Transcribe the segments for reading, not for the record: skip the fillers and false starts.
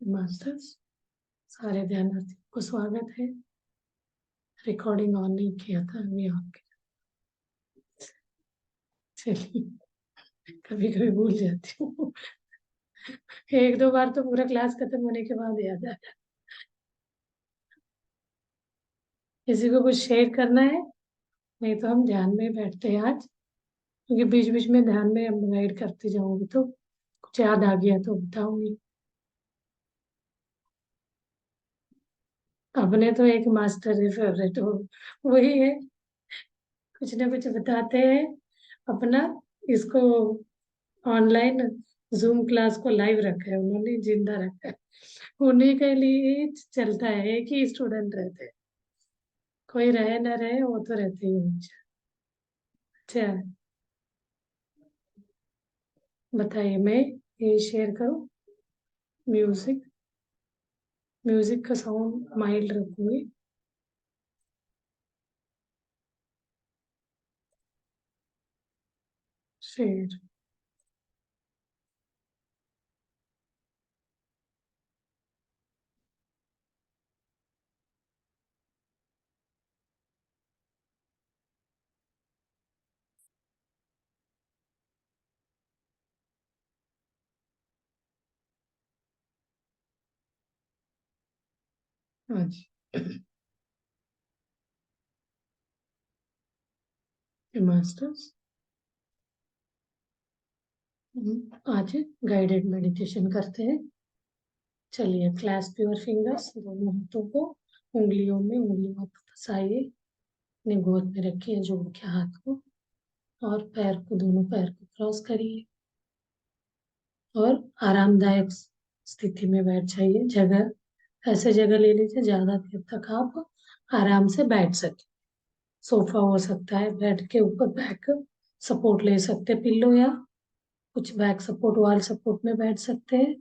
Masters सारे ध्यानार्थियों को स्वागत है। रिकॉर्डिंग ऑन नहीं किया था अभी आपके, चलिए कभी कभी भूल जाती हूँ। एक दो बार तो पूरा क्लास खत्म होने के बाद याद आया। किसी को कुछ शेयर करना है? नहीं तो हम ध्यान में बैठते हैं आज, क्योंकि बीच बीच में ध्यान में हम गाइड करते जाऊंगी तो कुछ याद आ गया तो बताऊंगी। अपने तो एक मास्टर है फेवरेट, वो वही है, कुछ ना कुछ बताते हैं अपना। इसको ऑनलाइन जूम क्लास को लाइव रखा है उन्होंने, जिंदा रखा है। उन्हीं के लिए ही चलता है, एक ही स्टूडेंट रहते हैं, कोई रहे ना रहे वो तो रहते ही हैं। अच्छा बताइए, मैं ये शेयर करूँ? म्यूजिक, म्यूजिक का साउंड माइल्ड रखूंगी। शेयर। हाँ जी। मास्टर्स, आज गाइडेड मेडिटेशन करते हैं। चलिए, क्लास्प योर फिंगर्स, दोनों हाथों को उंगलियों में, उंगलियों को फंसाइए, अपने गोद में रखिए जोड़ के हाथ को, और पैर को, दोनों पैर को क्रॉस करिए और आरामदायक स्थिति में बैठ जाइए। जगह ऐसे जगह ले लीजिए ज्यादा देर तक आप आराम से बैठ सके। सोफा हो सकता है, बेड के ऊपर बैक सपोर्ट ले सकते हैं, पिल्लो या कुछ बैक सपोर्ट, वॉल सपोर्ट में बैठ सकते हैं।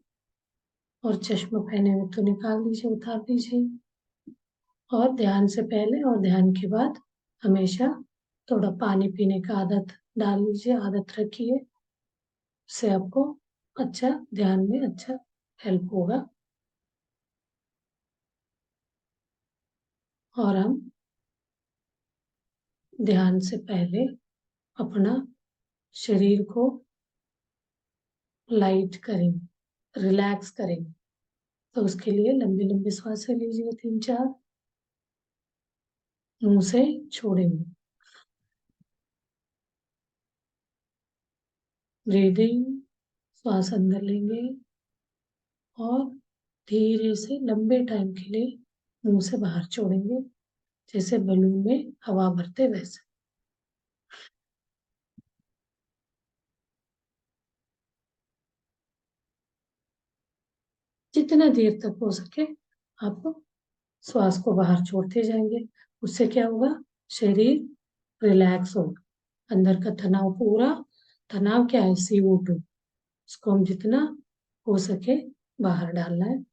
और चश्मा पहने हुए तो निकाल दीजिए, उतार दीजिए। और ध्यान से पहले और ध्यान के बाद हमेशा थोड़ा पानी पीने का आदत डाल लीजिए, आदत रखिए। इससे आपको अच्छा, ध्यान में अच्छा हेल्प होगा। और हम ध्यान से पहले अपना शरीर को लाइट करेंगे, रिलैक्स करेंगे। तो उसके लिए लंबी लंबी सांसें लीजिए, 3-4, मुंह से छोड़ेंगे। ब्रीदिंग, श्वास अंदर लेंगे और धीरे से लंबे टाइम के लिए मुंह से बाहर छोड़ेंगे, जैसे बलून में हवा भरते वैसे। जितना देर तक हो सके आप श्वास को बाहर छोड़ते जाएंगे। उससे क्या होगा? शरीर रिलैक्स होगा, अंदर का तनाव पूरा, तनाव क्या है? CO2, उसको हम जितना हो सके बाहर डालना है।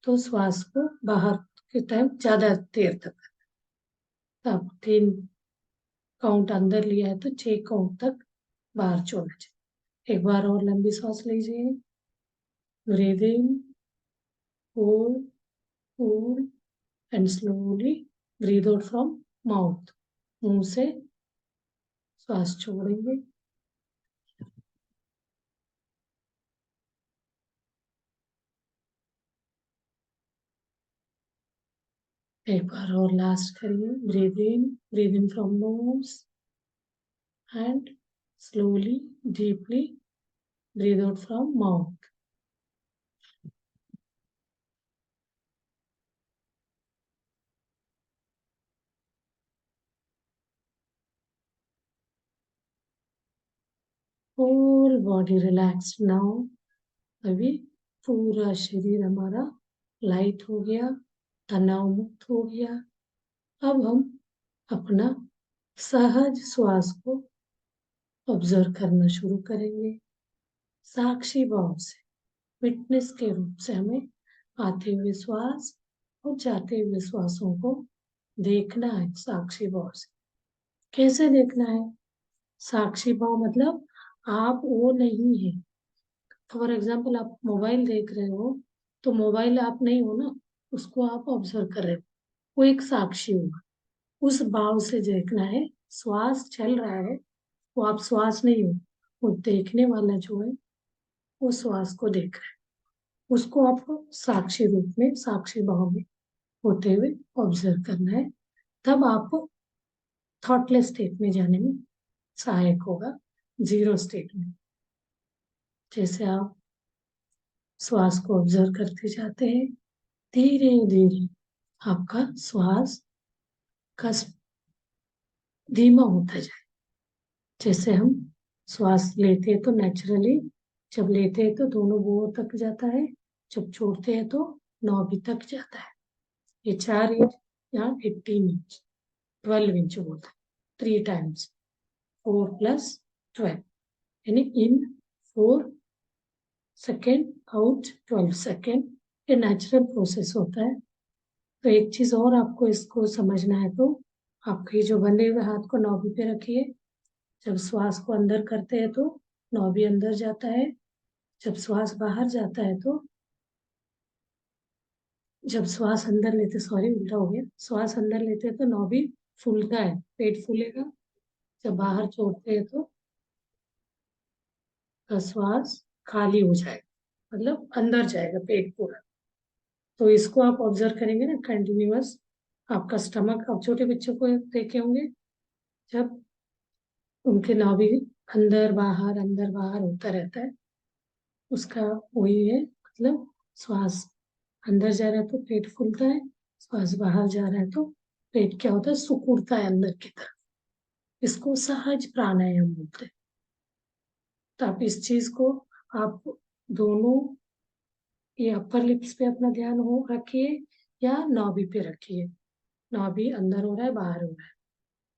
तो श्वास को बाहर के टाइम ज्यादा देर तक, आप 3 काउंट अंदर लिया है तो 6 काउंट तक बाहर छोड़ना चाहिए। एक बार और लंबी सांस लीजिए, breathing, hold, hold and slowly breathe out from mouth. मुंह से श्वास छोड़ेंगे। एक बार और लास्ट करिए, breathe in from nose and slowly deeply breathe out from mouth. Whole body relaxed now. अभी पूरा शरीर हमारा लाइट हो गया, तनाव मुक्त हो गया। अब हम अपना सहज श्वास को ऑब्जर्व करना शुरू करेंगे, साक्षी भाव से, विटनेस के रूप से। हमें आते हुए श्वास और जाते हुए श्वासों को देखना है साक्षी भाव से। कैसे देखना है? साक्षी भाव मतलब आप वो नहीं है। फॉर एग्जाम्पल, आप मोबाइल देख रहे हो तो मोबाइल आप नहीं हो ना, उसको आप ऑब्जर्व कर रहे हो, वो एक साक्षी होगा। उस भाव से देखना है, श्वास चल रहा है, वो आप श्वास नहीं हो, वो देखने वाला जो है वो श्वास को देख रहा है, उसको आपको साक्षी रूप में, साक्षी भाव में होते हुए ऑब्जर्व करना है। तब आप थॉटलेस स्टेट में जाने में सहायक होगा, जीरो स्टेट में। जैसे आप श्वास को ऑब्जर्व करते जाते हैं, धीरे धीरे आपका श्वास का धीमा होता जाए। जैसे हम श्वास लेते हैं तो नेचुरली जब लेते हैं तो दोनों बुओं तक जाता है, जब छोड़ते हैं तो नाभि तक जाता है। ये 4 इंच या 18 इंच, 12 इंच होता है, 3 टाइम्स, 4 + 12, यानी इन 4 सेकेंड, आउट 12 सेकेंड। ये नेचुरल प्रोसेस होता है। तो एक चीज और आपको इसको समझना है, तो आपके जो बंधे हुए हाथ को नाभि पे रखिए। जब श्वास को अंदर करते हैं तो नाभि अंदर जाता है, जब श्वास बाहर जाता है तो, जब श्वास अंदर लेते, सॉरी उल्टा हो गया, श्वास अंदर लेते हैं तो नाभि फूलता है, पेट फूलेगा। जब बाहर छोड़ते हैं तो श्वास खाली हो जाएगा, मतलब अंदर जाएगा पेट पूरा। तो इसको आप ऑब्जर्व करेंगे ना कंटिन्यूअस। आपका स्टमक, आप छोटे बच्चों को देखे होंगे, जब उनके नाभि अंदर बाहर होता रहता है, उसका वही है, मतलब श्वास अंदर जा रहा है तो पेट फूलता है, श्वास बाहर जा रहा है तो पेट क्या होता है, सिकुड़ता है अंदर की तरफ। इसको सहज प्राणायाम बोलते हैं। तो आप इस चीज को, आप दोनों, ये अपर लिप्स पे अपना ध्यान हो रखिए या नाभि पे रखिए। नाभि अंदर हो रहा है, बाहर हो रहा है,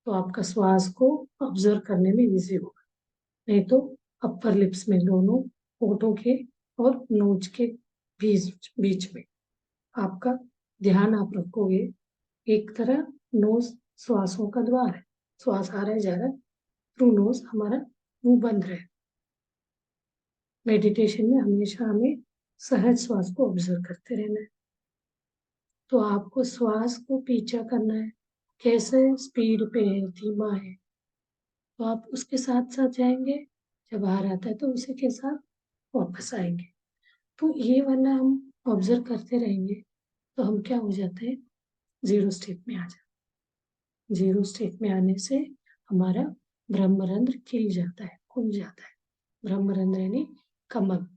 तो आपका श्वास को ऑब्जर्व करने में इजी होगा। नहीं तो अपर लिप्स में, दोनों होठों के और नोज के बीच बीच में आपका ध्यान आप रखोगे। एक तरह नोज श्वासों का द्वार है, श्वास आ रहा है जा रहा है, थ्रू नोज हमारा मुंह बंद रहे। मेडिटेशन में हमेशा हमें सहज श्वास को ऑब्जर्व करते रहना है। तो आपको श्वास को पीछा करना है, कैसे, स्पीड पे है, धीमा है, तो आप उसके साथ साथ जाएंगे। जब बाहर आता है तो उसी के साथ वापस आएंगे। तो ये वाला हम ऑब्जर्व करते रहेंगे तो हम क्या हो जाते हैं, जीरो स्टेट में आ जाते हैं। जीरो स्टेट में आने से हमारा ब्रह्मरंध्र खिल जाता है, खुल जाता है। ब्रह्मरंध्र यानी कमल,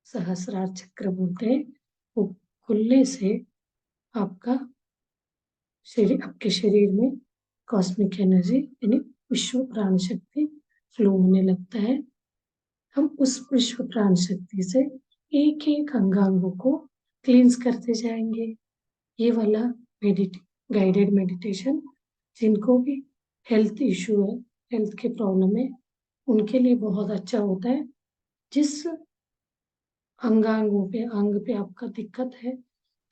सहस्रार चक्र बोलते हैं। वो खुलने से आपका शरीर, आपके शरीर में कॉस्मिक एनर्जी यानी विश्व प्राण शक्ति फ्लो होने लगता है। हम उस विश्व प्राण शक्ति से एक एक अंगांगों को क्लींस करते जाएंगे। ये वाला गाइडेड मेडिटेशन, जिनको भी हेल्थ इशू है, हेल्थ के प्रॉब्लम है, उनके लिए बहुत अच्छा होता है। जिस अंगांगों पे, अंग पे आपका दिक्कत है,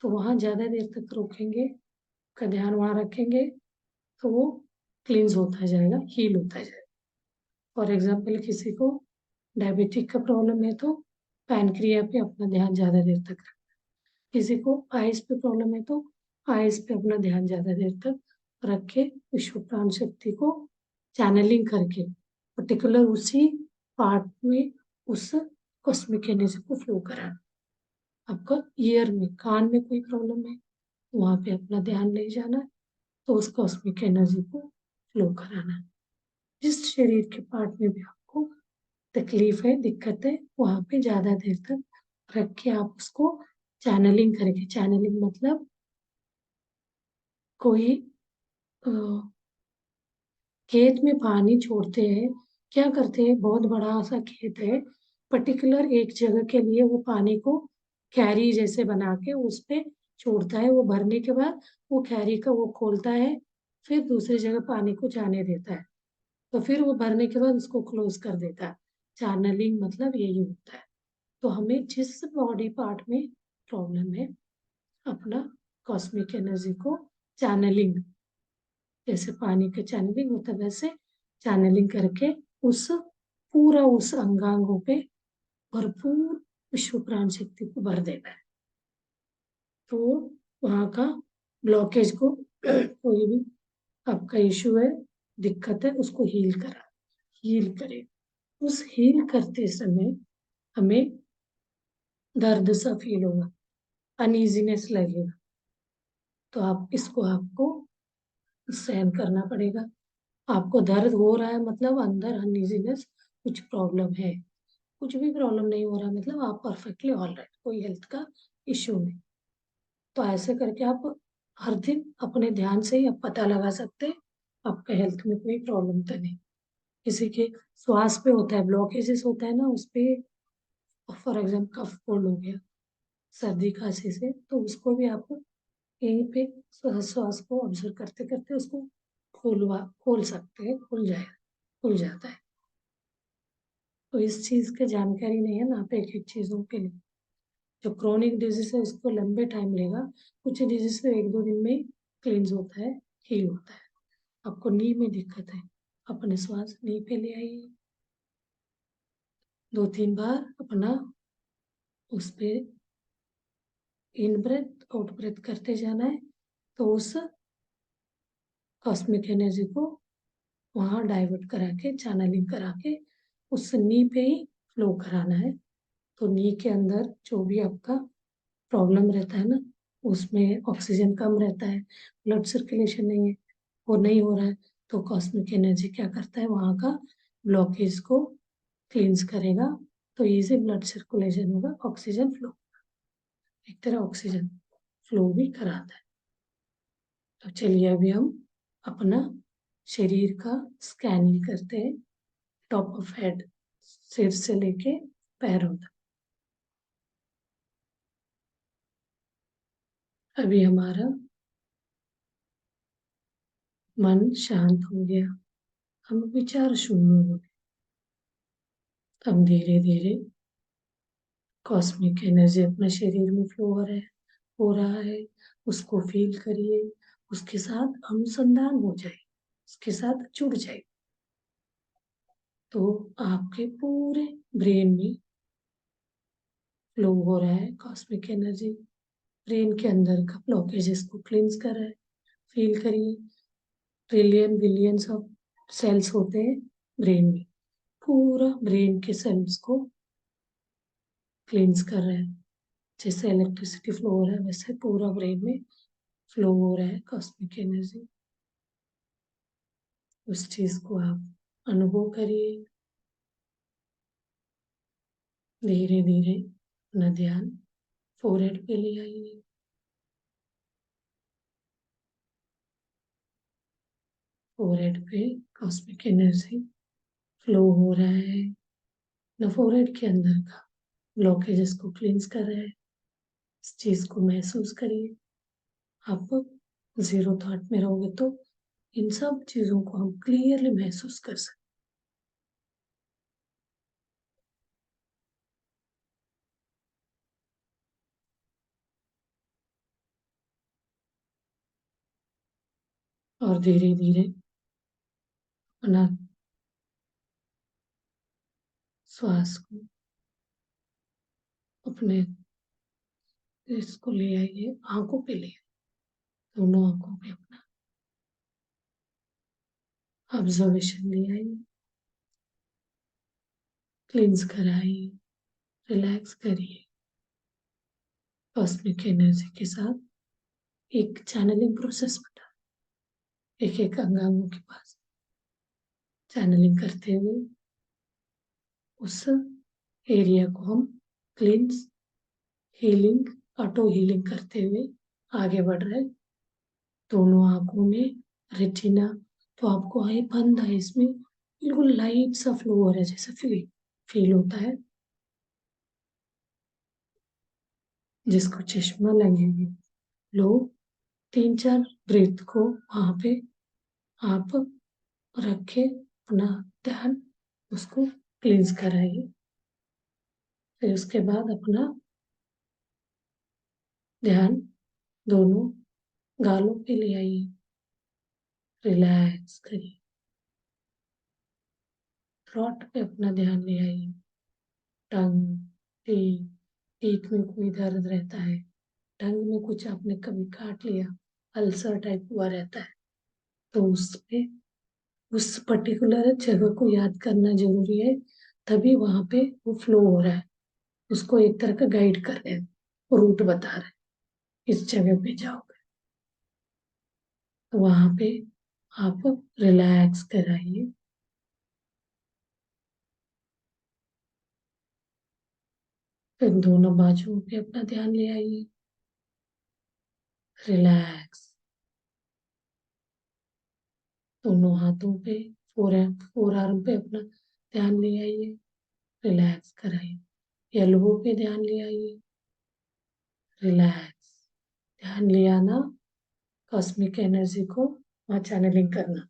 तो वहां ज्यादा देर तक रोकेंगे, का ध्यान वहां रखेंगे, तो वो क्लींस होता जाएगा, हील होता जाएगा। फॉर एग्जाम्पल, किसी को डायबिटिक का प्रॉब्लम है तो पैनक्रिया पे अपना ध्यान ज्यादा देर तक रखना। किसी को आइस पे प्रॉब्लम है तो आइस पे अपना ध्यान ज्यादा देर तक रख के विश्व प्राण शक्ति को चैनलिंग करके पर्टिकुलर उसी पार्ट में उस कॉस्मिक एनर्जी को फ्लो कराना। आपका ईयर में, कान में कोई प्रॉब्लम है, वहां पे अपना ध्यान ले जाना, तो उस कॉस्मिक एनर्जी को फ्लो कराना। जिस शरीर के पार्ट में भी आपको तकलीफ है, दिक्कत है, वहां पे ज्यादा देर तक रख के आप उसको चैनलिंग करेंगे। चैनलिंग मतलब कोई अ, खेत में पानी छोड़ते हैं, क्या करते हैं, बहुत बड़ा सा खेत है, पर्टिकुलर एक जगह के लिए वो पानी को कैरी जैसे बना के उस पे छोड़ता है। वो भरने के बाद वो कैरी का वो खोलता है, फिर दूसरी जगह पानी को जाने देता है, तो फिर वो भरने के बाद उसको क्लोज कर देता है। चैनलिंग मतलब यही होता है। तो हमें जिस बॉडी पार्ट में प्रॉब्लम है, अपना कॉस्मिक एनर्जी को चैनलिंग, जैसे पानी का चैनलिंग होता है वैसे चैनलिंग करके उस पूरा उस अंगांगों पे भरपूर विश्व प्राण शक्ति को भर देना है। तो वहाँ का ब्लॉकेज को कोई भी आपका इशू है, दिक्कत है, उसको हील करे। उस हील करते समय हमें दर्द सा फील होगा, अनईजीनेस लगेगा, तो आपको सहन करना पड़ेगा। आपको दर्द हो रहा है मतलब अंदर अनईजीनेस, कुछ प्रॉब्लम है। कुछ भी प्रॉब्लम नहीं हो रहा मतलब आप परफेक्टली ऑल राइट, कोई हेल्थ का इश्यू नहीं। तो ऐसे करके आप हर दिन अपने ध्यान से ही आप पता लगा सकते हैं आपके हेल्थ में कोई प्रॉब्लम तो नहीं। किसी के श्वास पे होता है, ब्लॉकेजेस होता है ना उस पे, फॉर एग्जाम्पल कफ कोल्ड हो गया, सर्दी खांसी से, तो उसको भी आप यहीं पे श्वास को ऑब्जर्व करते करते उसको खोल सकते हैं, खुल जाता है। तो इस चीज की जानकारी नहीं है ना आप एक एक चीजों के लिए। जो क्रोनिक डिजीज है उसको लंबे टाइम लेगा, कुछ डिजीज तो एक दो दिन में क्लींस होता है, हील होता है। आपको नी में दिक्कत है, अपने श्वास नी पे ले आइए, 2-3 बार अपना उस पे इन ब्रेथ आउट ब्रेथ करते जाना है। तो उस कॉस्मिक एनर्जी को वहां डाइवर्ट करा के, चैनलिंग करा के उस नी पे ही फ्लो कराना है। तो नी के अंदर जो भी आपका प्रॉब्लम रहता है ना, उसमें ऑक्सीजन कम रहता है, ब्लड सर्कुलेशन नहीं है, वो नहीं हो रहा है, तो कॉस्मिक एनर्जी क्या करता है, वहाँ का ब्लॉकेज को क्लींस करेगा, तो इजी ब्लड सर्कुलेशन होगा, ऑक्सीजन फ्लो, एक तरह ऑक्सीजन फ्लो भी कराता है। तो चलिए अभी हम अपना शरीर का स्कैनिंग करते हैं, टॉप ऑफ हेड, सिर से लेके पैरों तक। अभी हमारा मन शांत हो गया, हम विचार शून्य हो गए। हम धीरे धीरे कॉस्मिक एनर्जी अपने शरीर में फ्लो हो रहा है, उसको फील करिए, उसके साथ अनुसंधान हो जाए, उसके साथ जुड़ जाए। तो आपके पूरे ब्रेन में फ्लो हो रहा है कॉस्मिक एनर्जी, ब्रेन के अंदर का ब्लॉकेजेस को क्लींस कर रहा है। फील करिए, ट्रिलियन बिलियंस ऑफ सेल्स होते हैं ब्रेन में, पूरा ब्रेन के सेल्स को क्लींस कर रहा है। जैसे इलेक्ट्रिसिटी फ्लो हो रहा है वैसे पूरा ब्रेन में फ्लो हो रहा है कॉस्मिक एनर्जी। उस चीज को आप अनुभव करिए। धीरे धीरे अपना ध्यान फोरहेड पे ले आइए। फोरहेड पे कॉस्मिक एनर्जी फ्लो हो रहा है, न फोरहेड के अंदर का ब्लॉकेजेस को क्लींस कर रहा है। इस चीज को महसूस करिए। आप जीरो थॉट में रहोगे तो इन सब चीजों को हम क्लियरली महसूस कर सकते। और धीरे धीरे अपना श्वास को अपने इसको ले आइए, आंखों पे ले, दोनों आंखों पे अपना ऑब्जर्वेशन ले आइए, क्लींस कराइए, रिलैक्स करिए। कॉस्मिक एनर्जी के साथ एक चैनलिंग प्रोसेस बता, एक एक अंगांगों के पास चैनलिंग करते हुए उस एरिया को हम क्लींस, हीलिंग, ऑटो हीलिंग करते हुए आगे बढ़ रहे। दोनों आंखों में रेटिना, तो आपको आई बंद है, इसमें बिल्कुल लाइट सा फ्लो हो रहा है, जैसे फील होता है। जिसको चश्मा लगेगी, लो 3-4 ब्रेथ को वहां पे आप रखे, अपना ध्यान उसको क्लींस कराइए। फिर उसके बाद अपना ध्यान दोनों गालों पे ले आइए, रिलैक्स करिए। थ्रॉट पे अपना ध्यान ले आइए, टंग, टीथ, टीथ में कोई दर्द रहता है टंग में कुछ आपने कभी काट लिया, अल्सर टाइप हुआ रहता है, तो उसपे उस पर्टिकुलर जगह को याद करना जरूरी है, तभी वहां पे वो फ्लो हो रहा है, उसको एक तरह का गाइड कर रहे हैं, रूट बता रहे हैं, इस जगह पे जाओगे। तो वहां पे आप रिलैक्स कराइए। फिर दोनों बाजुओं पे अपना ध्यान ले आइए, रिलैक्स। दोनों हाथों पे, फोर आर्म पे अपना ध्यान ले आइए, रिलैक्स कराइए। एल्बो पे ध्यान ले आइए, रिलैक्स। ध्यान ले आना, कॉस्मिक एनर्जी को वहाँ चैनलिंग करना,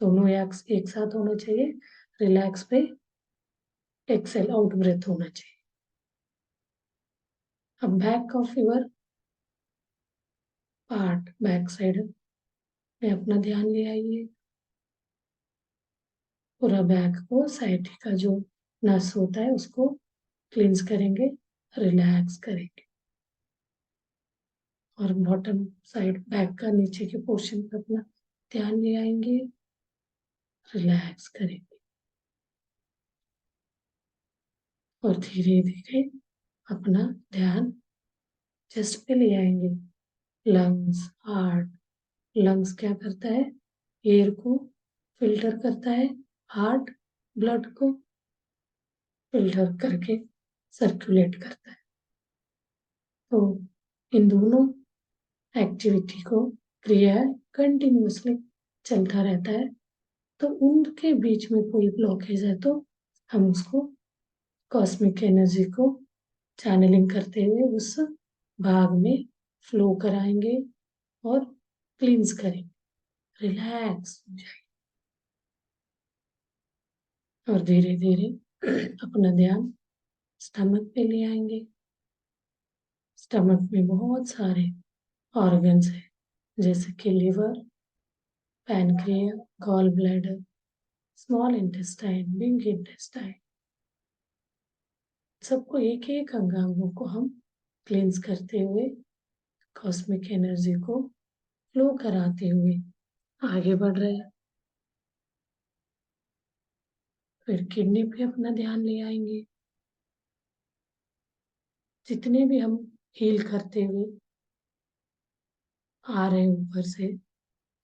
दोनों एक साथ होना चाहिए। रिलैक्स पे एक्सेल आउट ब्रेथ होना चाहिए। अब back of your part, back side में अपना ध्यान ले आइए, पूरा बैक को, साइड का जो नस होता है उसको क्लींस करेंगे, रिलैक्स करेंगे। और बॉटम साइड बैक का नीचे के पोर्शन पर अपना ध्यान ले आएंगे, रिलैक्स करेंगे। और धीरे धीरे अपना ध्यान चेस्ट पे ले आएंगे, लंग्स, हार्ट। लंग्स क्या करता है, एयर को फिल्टर करता है, हार्ट ब्लड को फिल्टर करके सर्कुलेट करता है। तो इन दोनों एक्टिविटी को, क्रिया कंटिन्यूअसली चलता रहता है। तो उनके बीच में कोई ब्लॉकेज है तो हम उसको कॉस्मिक एनर्जी को चैनलिंग करते हुए उस भाग में फ्लो कराएंगे और क्लींस करेंगे, रिलैक्स हो जाएंगे। और धीरे धीरे अपना ध्यान स्टमक पे ले आएंगे। स्टमक में बहुत सारे ऑर्गन्स हैं, जैसे कि liver, pancreas, gall bladder, small intestine, big intestine. सबको एक एक अंगांगों को हम क्लींस करते हुए कॉस्मिक एनर्जी को फ्लो कराते हुए आगे बढ़ रहे हैं। फिर किडनी पे अपना ध्यान ले आएंगे। जितने भी हम हील करते हुए आ रहे हैं ऊपर से,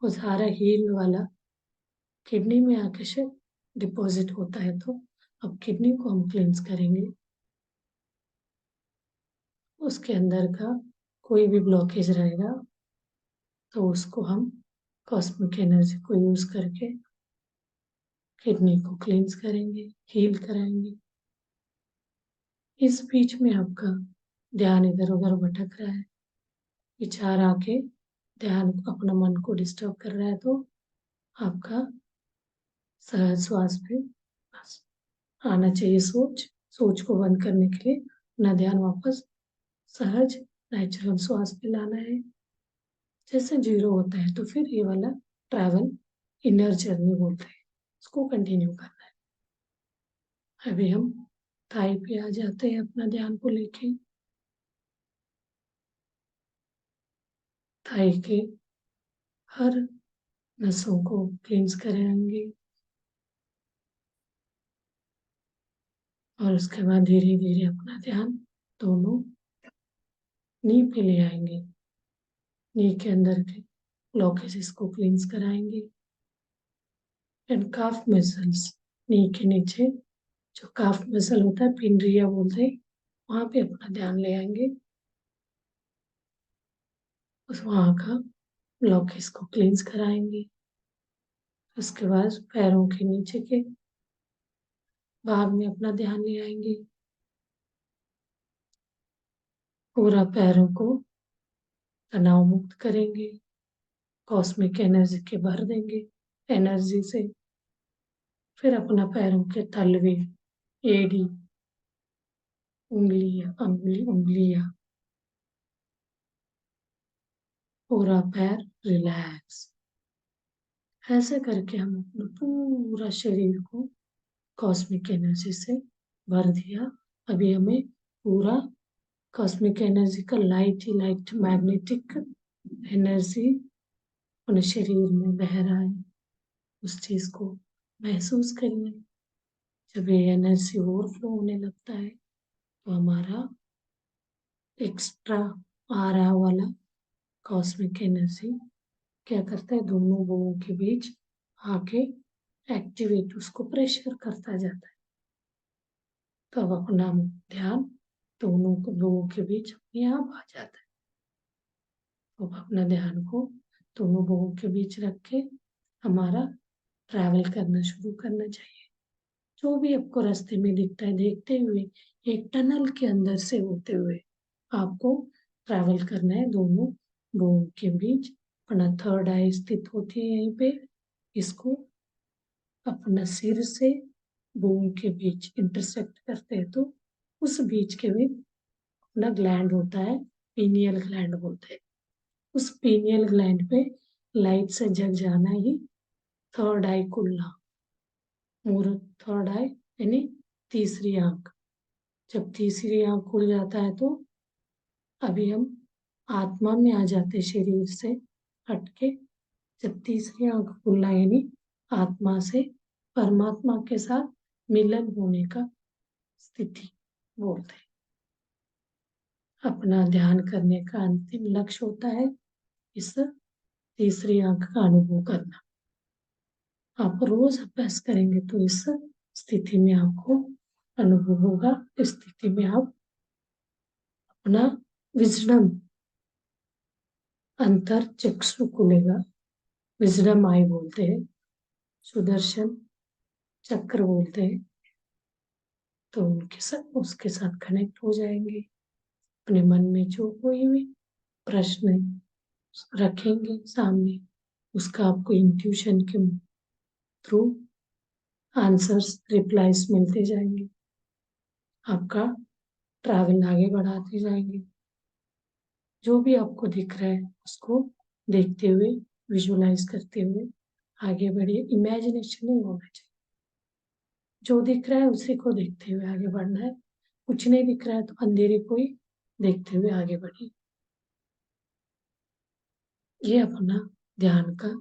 वो सारा हील वाला किडनी में आके से डिपॉजिट होता है। तो अब किडनी को हम क्लींस करेंगे, उसके अंदर का कोई भी ब्लॉकेज रहेगा तो उसको हम कॉस्मिक एनर्जी को यूज करके किडनी को क्लींस करेंगे, हील कराएंगे। इस बीच में आपका ध्यान इधर उधर भटक रहा है, विचार आके ध्यान अपना मन को डिस्टर्ब कर रहा है, तो आपका सहज श्वास पे बस आना चाहिए। सोच को बंद करने के लिए अपना ध्यान वापस सहज नेचुरल श्वास पे लाना है। जैसे जीरो होता है तो फिर ये वाला ट्रैवल, इनर जर्नी बोलते हैं, उसको कंटिन्यू करना है। अभी हम थाई पे आ जाते हैं अपना ध्यान को लेके। थाई के हर नसों को क्लींस कराएंगे और उसके बाद धीरे धीरे अपना ध्यान दोनों नी पे ले आएंगे। नी के अंदर के ब्लॉकेजेस को क्लींस कराएंगे। एंड काफ मसल्स, नी के नीचे जो काफ मसल होता है, पिंडरिया बोलते हैं, वहां पे अपना ध्यान ले आएंगे, उस वहां का ब्लॉकेज को क्लींस कराएंगे। उसके बाद पैरों के नीचे के भाग में अपना ध्यान ले आएंगे, पूरा पैरों को तनाव मुक्त करेंगे, कॉस्मिक एनर्जी के भर देंगे एनर्जी से। फिर अपना पैरों के तलवे, एड़ी, उंगलियां, पूरा पैर रिलैक्स। ऐसे करके हम अपना पूरा शरीर को कॉस्मिक एनर्जी से भर दिया। अभी हमें पूरा कॉस्मिक एनर्जी का लाइट मैग्नेटिक एनर्जी अपने शरीर में बह रहा है, उस चीज को महसूस करिए। जब ये एनर्जी ओवरफ्लो होने लगता है तो हमारा एक्स्ट्रा आ रहा वाला कॉस्मिक एनर्जी क्या करता है, दोनों लोगों के बीच आके एक्टिवेट उसको प्रेशर करता जाता है। तब अपना ध्यान दोनों लोगों के बीच अपने आप आ जाता है। तो अपना ध्यान को दोनों लोगों के बीच रख के हमारा ट्रैवल करना शुरू करना चाहिए। जो भी आपको रास्ते में दिखता है, देखते हुए एक टनल के अंदर से होते हुए आपको ट्रैवल करना है दोनों लोगों के बीच। अपना थर्ड आई स्थित होती है यहीं पे, इसको अपना सिर से बोन के बीच इंटरसेक्ट करते हैं तो उस बीच के भी अपना ग्लैंड होता है, पीनियल ग्लैंड बोलते हैं। उस पीनियल ग्लैंड पे लाइट से जग जाना ही थर्ड आई खुलना, और थर्ड आई यानी तीसरी आंख। जब तीसरी आंख खुल जाता है तो अभी हम आत्मा में आ जाते, शरीर से हटके। जब तीसरी आंख खुलना यानी आत्मा से परमात्मा के साथ मिलन होने का स्थिति बोलते हैं। अपना ध्यान करने का अंतिम लक्ष्य होता है इस तीसरी आंख का अनुभव करना। आप रोज अभ्यास करेंगे तो इस स्थिति में आपको अनुभव होगा। इस स्थिति में आप अपना विजडम अंतर चक्षु खुलेगा, विजडम आई बोलते हैं, सुदर्शन चक्र बोलते हैं। तो उसके साथ कनेक्ट हो जाएंगे। अपने मन में जो कोई भी प्रश्न रखेंगे सामने, उसका आपको इंट्यूशन के थ्रू आंसर्स रिप्लाईज मिलते जाएंगे। आपका ट्रैवल आगे बढ़ाते जाएंगे। जो भी आपको दिख रहा है उसको देखते हुए, विजुअलाइज करते हुए आगे बढ़िए। इमेजिनेशन नहीं होना चाहिए, जो दिख रहा है उसी को देखते हुए आगे बढ़ना है। कुछ नहीं दिख रहा है तो अंधेरे को ही देखते हुए आगे बढ़िए। ये अपना ध्यान का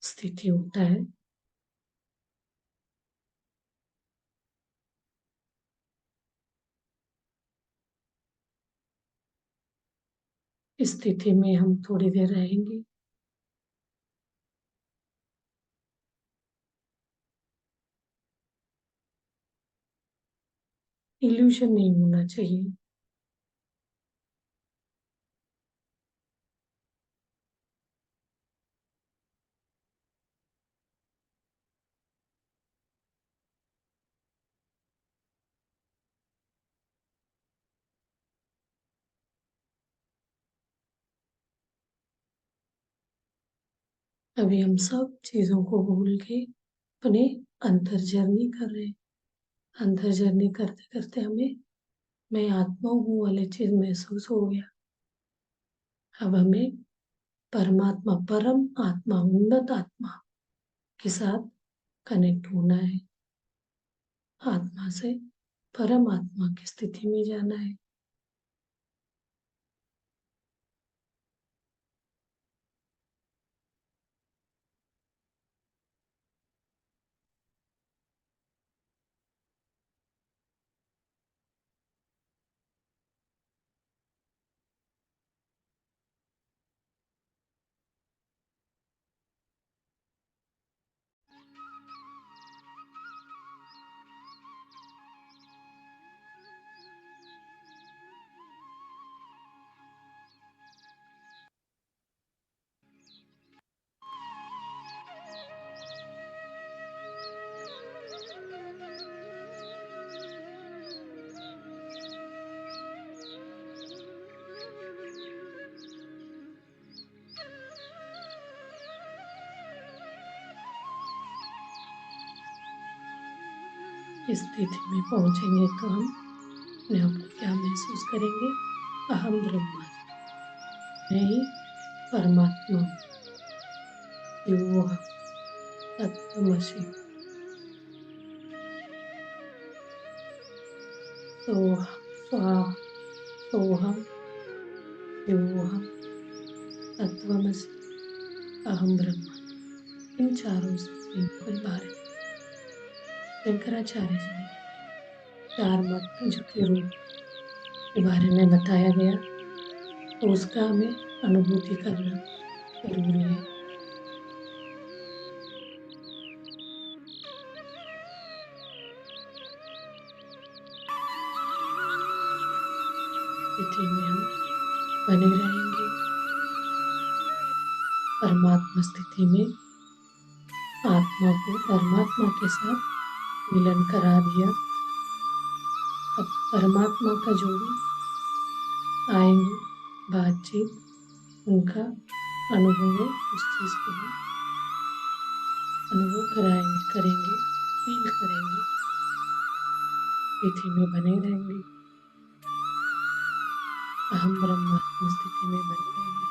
स्थिति होता है। इस स्थिति में हम थोड़ी देर रहेंगे। इल्यूशन नहीं होना चाहिए। अभी हम सब चीजों को भूल के अपने अंतर जर्नी कर रहे हैं। अंतर जर्नी करते करते हमें मैं आत्मा हूँ वाली चीज महसूस हो गया। अब हमें परमात्मा, परम आत्मा, उन्नत आत्मा के साथ कनेक्ट होना है। आत्मा से परम आत्मा की स्थिति में जाना है। इस स्थिति में पहुंचेंगे तो हम अपने आप को क्या महसूस करेंगे? अहम ब्रह्मास्मि, मैं ही परमात्मा हूँ। योऽहं तत्त्वमसि, सोऽहं स्वाहा सोहम, योहम, तत्वमसि, अहम ब्रह्म, इन चारों स्थितियों के बारे में शंकराचार्य जी ने चार मत जो कि रूप के बारे में बताया गया, तो उसका हमें अनुभूति करना जरूरी है। स्थिति में हम बने रहेंगे। परमात्मा स्थिति में आत्मा को परमात्मा के साथ मिलन करा दिया। अब परमात्मा का जो भी आएंगे बातचीत, उनका अनुभव है, उस चीज को हम अनुभव करेंगे, फील करेंगे, स्थिति में बने रहेंगे, अहम ब्रह्मास्मि स्थिति में बने रहेंगे।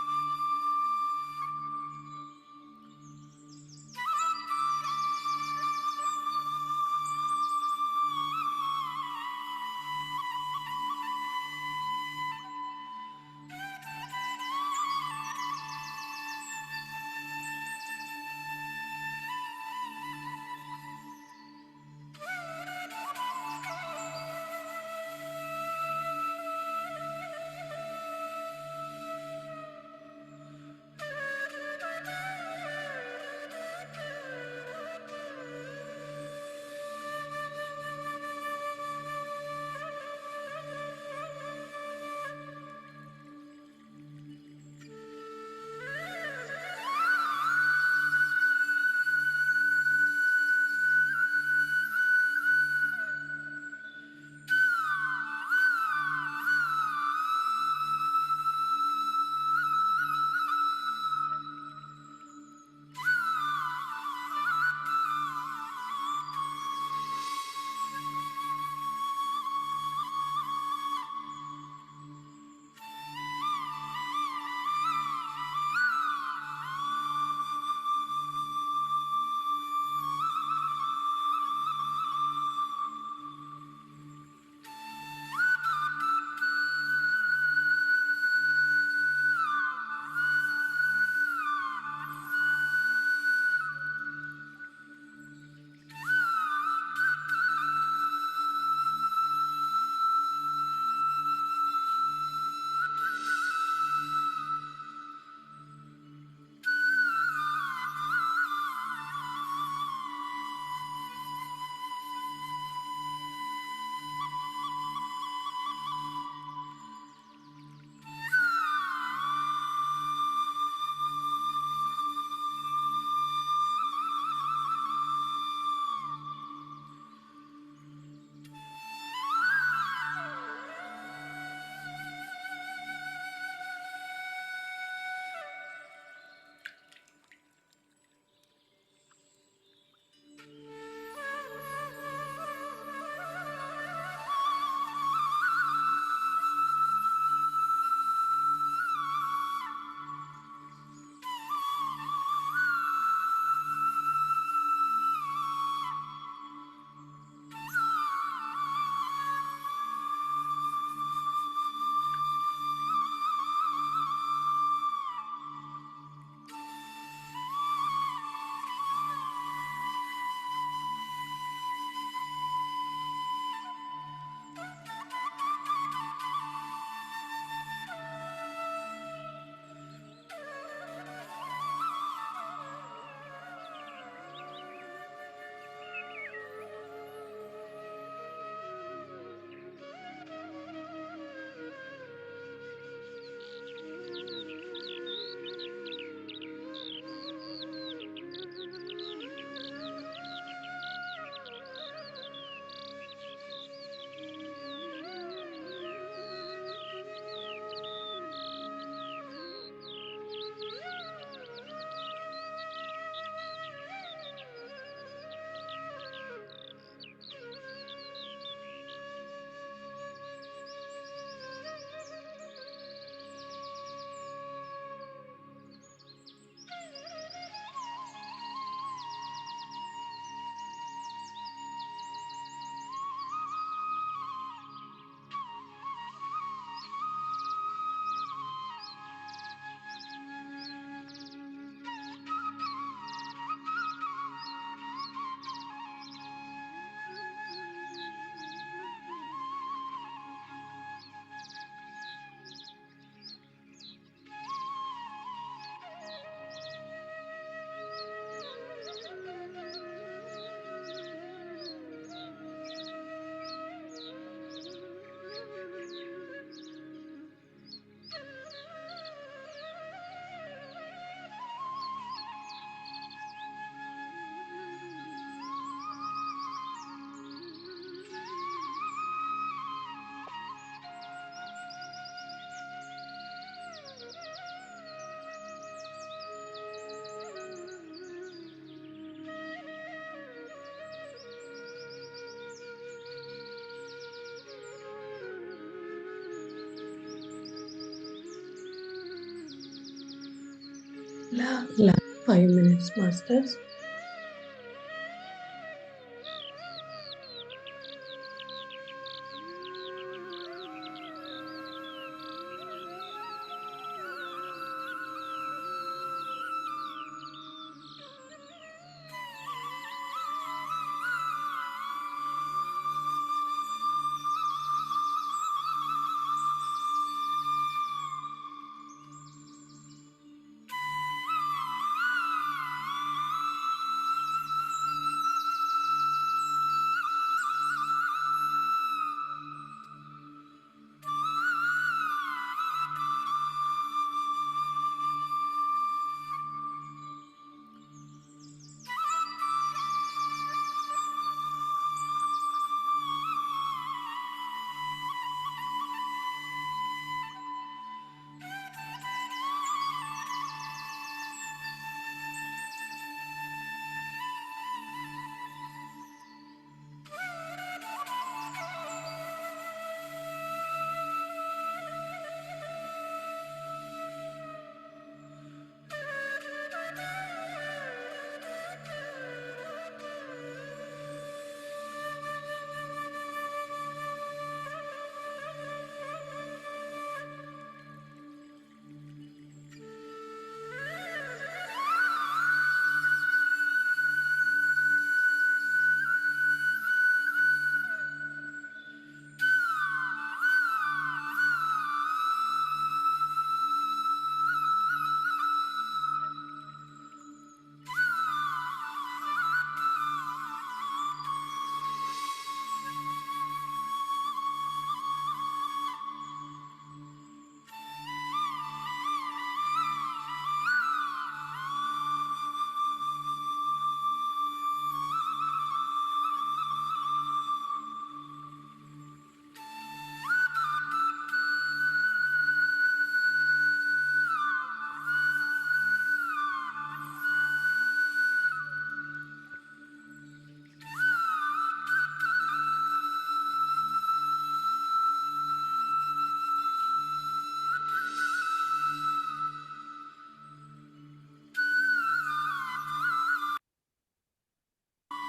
5 minutes, masters.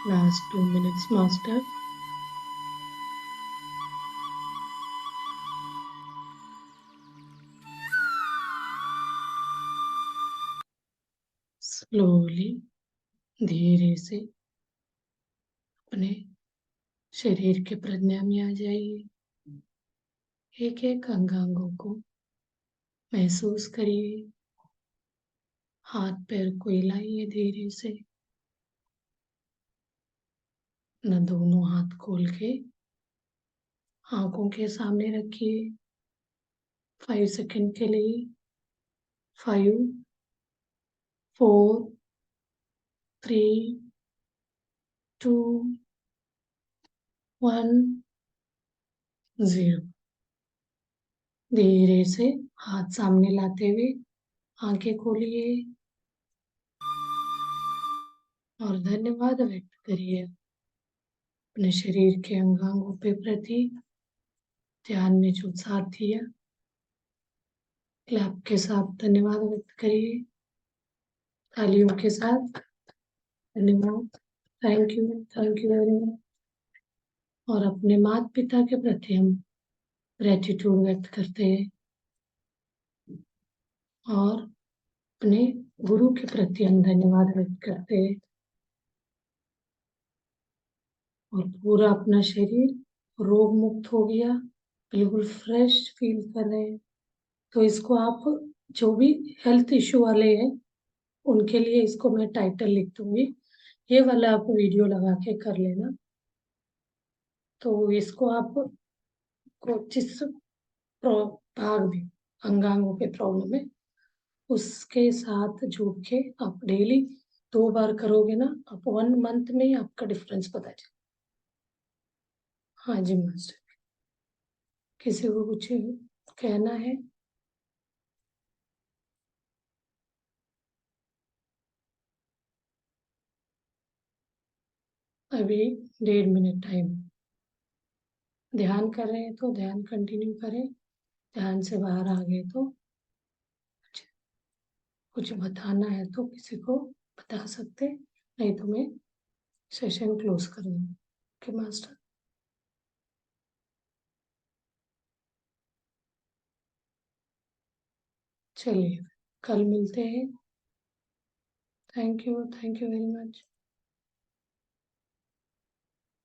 Last 2 minutes, master. Slowly, धीरे से अपने शरीर के प्रज्ञा में आ जाइए। एक एक अंगांगों को महसूस करिए। हाथ पैर को हिलाइए धीरे से। न दोनों हाथ खोल के आंखों के सामने रखिए 5 सेकंड के लिए। 5, 4, 3, 2, 1, 0। धीरे से हाथ सामने लाते हुए आंखें खोलिए और धन्यवाद व्यक्त करिए अपने शरीर के अंगांगों पे प्रति। ध्यान में जो साथ दिया, क्लैप के साथ धन्यवाद व्यक्त करिए, तालियों के साथ धन्यवाद। Thank you very much. और अपने माता पिता के प्रति हम ग्रेटिट्यूड व्यक्त करते हैं और अपने गुरु के प्रति हम धन्यवाद व्यक्त करते हैं और पूरा अपना शरीर रोग मुक्त हो गया, बिल्कुल फ्रेश फील कर रहे हैं। तो इसको आप जो भी हेल्थ इश्यू वाले हैं उनके लिए इसको मैं टाइटल लिख दूंगी, ये वाला आप वीडियो लगा के कर लेना। तो इसको आप को जिस भाग भी अंगांगों के प्रॉब्लम है उसके साथ जुड़ के आप डेली 2 बार करोगे ना, आप 1 मंथ में ही आपका डिफरेंस पता चले। हाँ जी मास्टर, किसी को कुछ कहना है? अभी 1.5 मिनट टाइम। ध्यान कर रहे हैं तो ध्यान कंटिन्यू करें, ध्यान से बाहर आ गए तो कुछ बताना है तो किसी को बता सकते, नहीं तो मैं सेशन क्लोज कर दूँ। ओके मास्टर, चलिए कल मिलते हैं। Thank you very much.